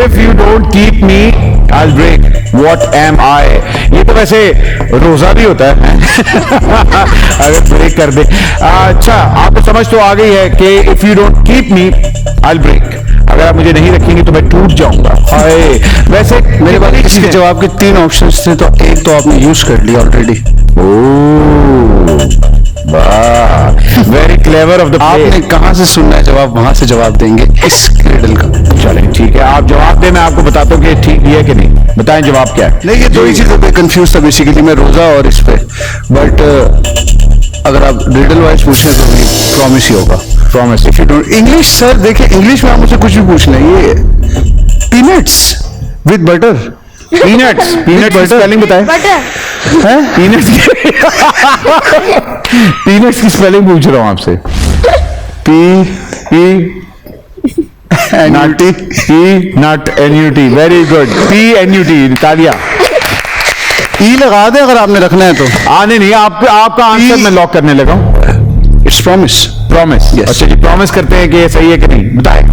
If you don't keep me, I'll break. What am I? ये तो वैसे रोजा भी होता है अगर ब्रेक कर दे। अच्छा, आपको समझ तो आ गई है कि if you don't keep me, I'll break. अगर आप मुझे नहीं रखेंगे तो मैं टूट जाऊंगा। हाय, वैसे मेरे पास इसके जवाब के 3 ऑप्शंस थे, तो एक तो आपने यूज कर लिया ऑलरेडी। वाह, वेरी क्लेवर ऑफ द आपने कहां से सुनना है जवाब, वहां से जवाब देंगे इस रिडल का। चलें ठीक है, आप जवाब दें, मैं आपको बताता हूँ कि ठीक दिया कि नहीं। बताएं जवाब क्या है। नहीं, ये दो ही चीजों पे कंफ्यूज था बेसिकली मैं, रोजा और इस पे। बट अगर आप रिडल वाइज पूछे तो प्रॉमिस ही होगा। Promise. If you don't English, sir देखिए इंग्लिश में आप मुझसे कुछ भी पूछ लें। ये peanuts with butter, peanuts, peanut की स्पेलिंग बताएं। है पीनट्स पीनट्स की स्पेलिंग पूछ रहा हूँ आपसे। P N U T, P nut N U T, very good. P N U T, तालिया। ई लगा दे अगर आपने रखना है तो। आने नहीं, आपका आंसर मैं लॉक करने लगा हूँ। It's promise. प्रॉमिस। अच्छा जी, प्रॉमिस करते हैं कि ये सही है कि नहीं, बताएं।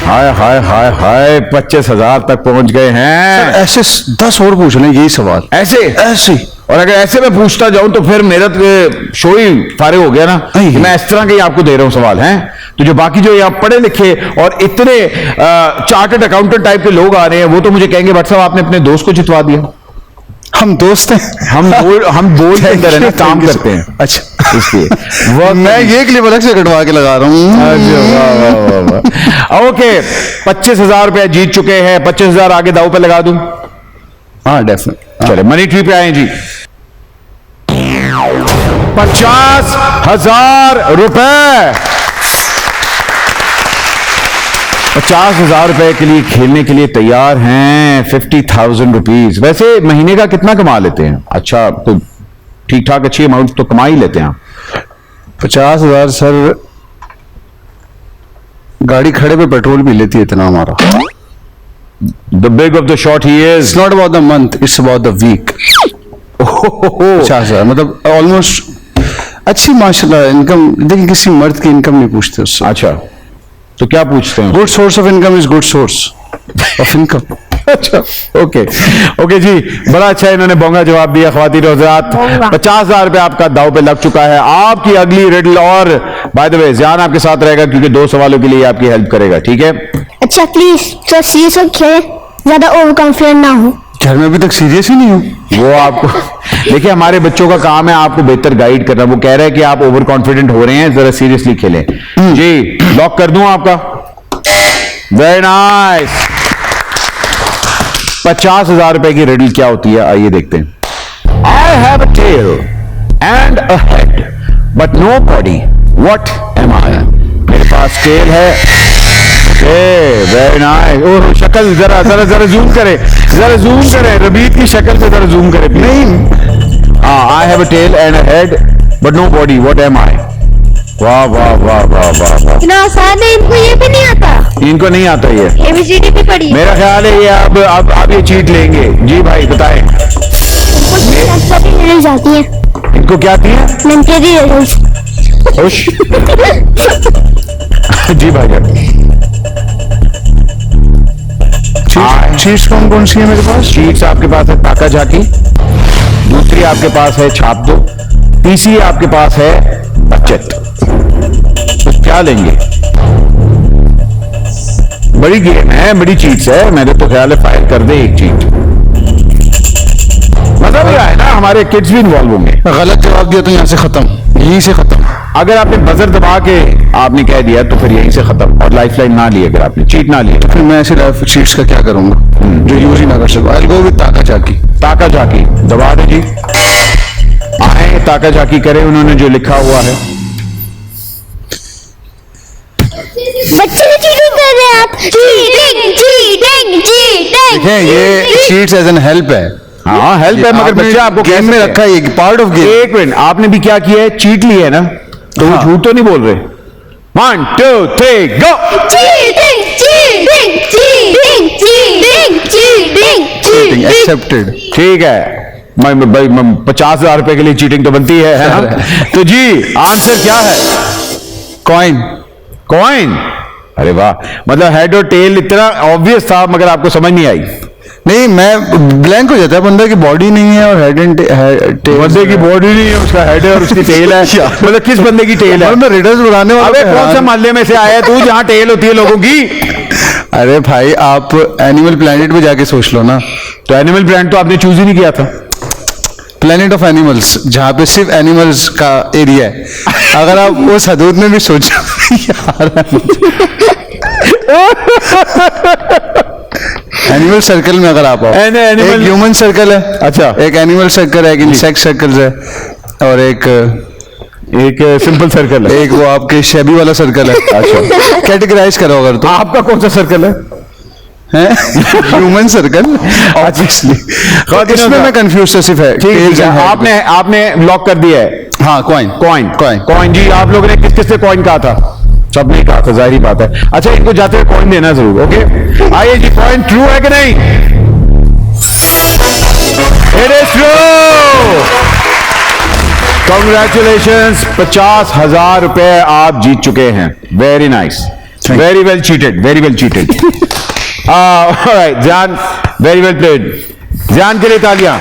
हाय हाय हाय हाय, 25,000 तक पहुंच गए हैं। ऐसे 10 और पूछ लें यही सवाल। ऐसे ऐसे और अगर ऐसे मैं पूछता जाऊं तो फिर मेरा शो ही फारिग हो गया ना। नहीं। मैं इस तरह के ही आपको दे रहा हूं सवाल हैं, तो जो बाकी जो यहाँ पढ़े लिखे और इतने चार्टर्ड अकाउंटेंट टाइप के लोग आ रहे हैं, वो तो मुझे कहेंगे भट्ट साहब आपने अपने दोस्त को जितवा दिया। हम दोस्त हैं। हम बोल के अंदर है ना, काम करते हैं। अच्छा, इसलिए मैं ये क्लिप अलग से कटवा के लगा रहा हूँ। ओके, 25,000 रुपया जीत चुके हैं। 25,000 आगे दाव पे लगा दूं? हाँ डेफिनेट। चले मनी ट्री पे आए जी। 50,000 रुपए, 50,000 रुपए के लिए खेलने के लिए तैयार हैं। 50,000 रुपीज। वैसे महीने का कितना कमा लेते हैं? अच्छा, तो ठीक ठाक अच्छी अमाउंट तो कमा ही लेते हैं आप। 50,000 सर, गाड़ी खड़े पे पेट्रोल भी लेती है इतना हमारा। The big of the short he is. It's not about the month, it's about the week। 50,000 मतलब ऑलमोस्ट अच्छी माशाल्लाह इनकम। देखिए किसी मर्द की इनकम नहीं पूछते उससे। अच्छा, तो क्या पूछते हैं? Good source of income is good source of income. अच्छा, ओके ओके जी, बड़ा अच्छा इन्होंने बोंगा जवाब दिया। ख्वातीन और हज़रात, 50,000 रुपए आपका दाव पे लग चुका है। आपकी अगली रिडल, और बाय द वे ध्यान आपके साथ रहेगा क्योंकि 2 सवालों के लिए आपकी हेल्प करेगा, ठीक है? अच्छा प्लीज थोड़ा सीरियस खेलें, ज्यादा ओवर कॉन्फिडेंट ना हो। घर में अभी तक सीरियस ही नहीं हूँ। वो आपको देखिए, हमारे बच्चों का काम है आपको बेहतर गाइड करना। वो कह रहे हैं कि आप ओवर कॉन्फिडेंट हो रहे हैं, जरा सीरियसली खेलें। जी, लॉक कर दूं आपका? Very nice. 50,000 रुपए की रिडल क्या होती है, आइए देखते हैं। I have a tail and a head but no body, what am I? मेरे पास टेल है। Very nice. ओह, शक्ल जरा जरा जरा जूम करें, जरा जूम करें, रबीत की शक्ल से जरा जूम करें। नहीं, I have a tail and a head but no body, what am I? वाह वाह वाह वाह वाह वाह। इतना आसान है, इनको ये भी नहीं आता। इनको नहीं आता ये ABCD भी पढ़ी। मेरा ख्याल है ये अब ये चीट लेंगे। जी भाई बताएं। मिल जाती है इनको क्या आती है? Mentally results. खुश। जी भाई चीज कौन कौन सी है मेरे पास? चीट्स आपके पास है ताका झाकी, दूसरी आपके पास है छाप दो, तीसरी आपके पास है बचत। तो क्या लेंगे? बड़ी गेम है, बड़ी चीट्स है। मेरे तो ख्याल है फाइल कर दे एक चीट, मजा भी आए ना, हमारे किड्स भी इन्वॉल्व होंगे। गलत जवाब दिया तो यहाँ से खत्म, यहीं से खत्म। अगर आपने बजर दबा के आपने कह दिया तो फिर यहीं से खत्म। और लाइफ लाइन ना ली, अगर आपने चीट ना ली फिर मैं ऐसे लाइफ चीट्स का क्या करूंगा जो यूज ही ना कर सकूं। आई गो विद ताका झाकी। ताका झाकी दबा दे जी। आए ताका झाकी करें उन्होंने जो लिखा हुआ है। बच्चे ने चीटिंग कर रहे हैं आप। Cheating cheating cheating. देखें ये चीट्स एज एन हेल्प है। हाँ हेल्प है, मगर बच्चे आपको गेम में रखा है, पार्ट ऑफ गेम। एक मिनट, आपने भी क्या किया है? चीट ली है ना, तो वो झूठ तो नहीं बोल रहे। 1 2 3 go. Cheating cheating cheating cheating cheating cheating. Accepted. ठीक है, भाई 50,000 रुपए के लिए चीटिंग तो बनती है ना? तो जी आंसर क्या है? कॉइन। कॉइन। अरे वाह, मतलब हेड और टेल इतना ऑब्वियस था मगर आपको समझ नहीं आई। नहीं, मैं ब्लैंक हो जाता है, बंदा की बॉडी नहीं है और हेड एंड टेल। बंदे की बॉडी नहीं है, उसका हेड है और उसकी टेल है। मतलब किस बंदे की टेल है? मैं रिडल्स बनाने वाला। अबे कौन सा मोहल्ले में से आया तू जहाँ टेल होती है लोगों की? अरे भाई, आप एनिमल प्लेनेट पे जाके सोच लो ना। तो एनिमल ब्रांड तो आपने चूज ही नहीं किया था। प्लेनेट ऑफ एनिमल्स, जहाँ पे सिर्फ एनिमल्स का एरिया है। अगर आप उस हदूद में भी सोचो यार, एनिमल सर्कल में अगर आप आओ, एक ह्यूमन सर्कल है, अच्छा, एक एनिमल सर्कल है, एक इंसेक्ट सर्कल है, और एक सिंपल सर्कल है, एक वो आपके शेबी वाला सर्कल है। अच्छा, कैटेगराइज करो अगर तो। आपका कौन सा सर्कल है? Human circle obviously. इसमें मैं कंफ्यूज सिर्फ है। ठीक है, आपने लॉक कर दिया है। हाँ, कॉइन। कॉइन कॉइन कॉइन जी, आप लोगों ने किस किस से कॉइन कहा था? सबने कहा था, जाहिर बात है। अच्छा, इनको जाते हुए कॉइन देना जरूर। ओके, आइए जी, कॉइन ट्रू है कि नहीं? It is true. कांग्रेचुलेशंस, 50,000 रुपए आप जीत चुके हैं। Very nice, very well cheated, very well cheated. जान, वेरी वेल प्लेड। जान के लिए तालियां।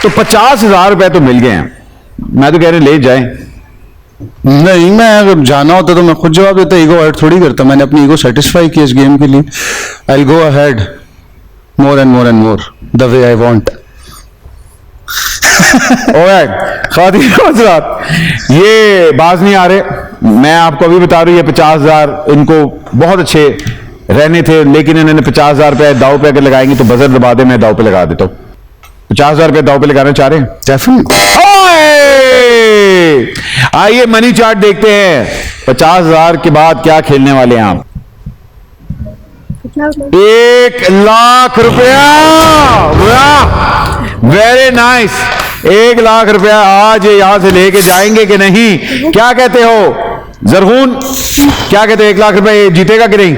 तो 50,000 रुपए तो मिल गए हैं, मैं तो कह रहे ले जाएं। नहीं, मैं अगर जाना होता तो मैं खुद जवाब देता, ईगो हर्ट थोड़ी करता। मैंने अपनी ईगो सेटिस्फाई की इस गेम के लिए। I will go ahead more and more and more the way I want. खातिन हज़रात, ये बाज नहीं आ रहे। मैं आपको अभी बता रहा हूं, ये 50,000 इनको बहुत अच्छे रहने थे, लेकिन इन्होंने 50,000 रुपए दाव पे अगर लगाएंगे तो बजर दबा दे, मैं दाव पे लगा देता हूं। 50,000 रुपए दाव पे लगाना चाह रहे हैं? आइए मनी चार्ट देखते हैं, 50,000 के बाद क्या खेलने वाले हैं आप? 1,00,000 रुपया। वेरी नाइस, 1,00,000 रुपया आज यहां से लेके जाएंगे कि नहीं? क्या कहते हो जरहून, क्या कहते हो? 1,00,000 रुपया जीतेगा कि नहीं?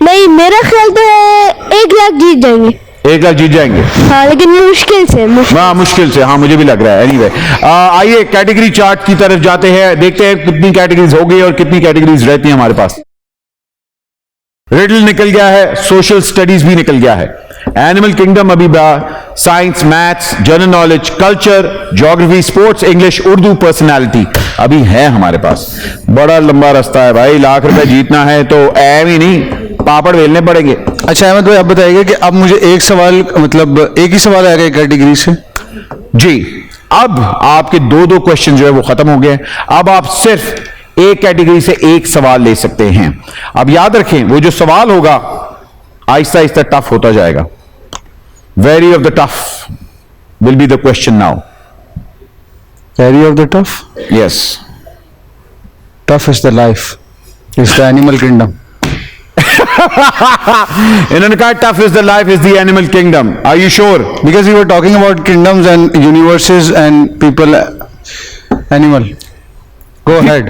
नहीं, मेरा ख्याल तो है 1,00,000 जीत जाएंगे। 1,00,000 जीत जाएंगे? हाँ, लेकिन मुश्किल से। हाँ, मुश्किल से, हाँ मुझे भी लग रहा है। एनीवे, आइए कैटेगरी चार्ट की तरफ जाते हैं, देखते हैं कितनी कैटेगरीज हो गई और कितनी कैटेगरीज रहती हैं हमारे पास। रिडल निकल गया है, सोशल स्टडीज भी निकल गया है, एनिमल किंगडम अभी science, maths, general knowledge, culture, geography, sports, English, Urdu, personality अभी है हमारे पास। बड़ा लंबा रास्ता है भाई, 1,00,000 रुपए जीतना है तो ऐम ही नहीं, पापड़ बेलने पड़ेंगे। अच्छा अहमद भाई, आप बताइएगा कि अब मुझे एक सवाल, मतलब एक ही सवाल आएगा एक कैटेगरी से? जी, अब आपके दो क्वेश्चन जो है वो खत्म हो गए। अब आप सिर्फ एक कैटेगरी से एक सवाल ले सकते हैं। अब याद रखें, वो जो सवाल होगा आहिस्ता आहिस्ता टफ होता जाएगा। Very of the tough will be the question now. Very of the tough? Yes. Tough is the life, is the animal kingdom. इन्होंने कहा tough is the life is the animal kingdom. Are you sure? Because you were talking about kingdoms and universes and people, animal. Go ahead.